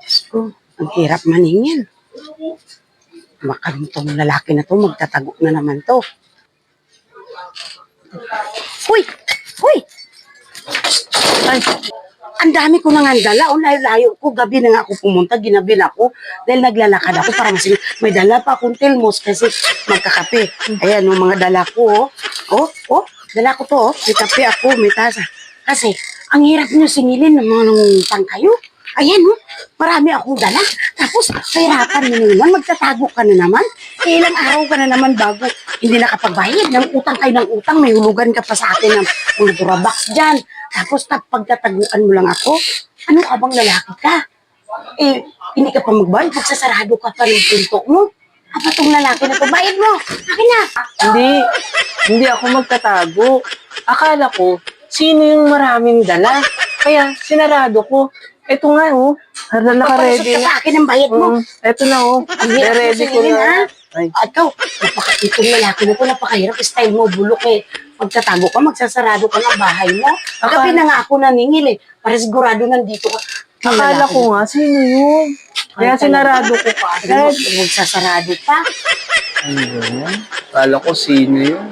Diyos ko, ang hirap maningil. Makalintong lalaki na to, magtatago na naman to. Uy! Uy! Ay, ang dami ko nang dala. O layo-layo ko. Gabi na nga ako pumunta. Ginabi na ako. Dahil naglalakad ako para masing may dala pa akong tilmos kasi magkakape. Ayan, mga dala ko. Dala ko to. May kape ako, may tasa. Kasi, ang hirap nyo singilin ng mga tangkayo. Ayan, marami akong dala. Tapos, kahirapan mo naman. Magtatago ka na naman. Ilang araw ka na naman bago hindi nakapagbayad ng utang kayo ng utang. May hulugan ka pa sa akin ng ultrabox dyan. Tapos, pagkataguan mo lang ako, ano ka bang lalaki ka? Hindi ka pa magbayad. Pagsasarado ka pa ng pinto mo. Apa tong lalaki na to? Bayad mo! Akin na! Hindi ako magtatago. Akala ko, sino yung maraming dala? Kaya, sinarado ko. Ito nga, naka-ready Papalusot ka sa akin ng bayad mo. Ito na, Ang hirap mo ready ko singilin, ha? na. Ay, Ikaw, itong lalaki na to, napakahirap. Style mo, bulok eh. Magtatago ka, magsasarado ka ng bahay mo. Gabi na nga ako naningil eh. Para sigurado nandito ka. akala ko nga, sino yun? Kaya sinarado ko pa agad. Magsasarado pa. Ano yun? Akala ko, sino yun?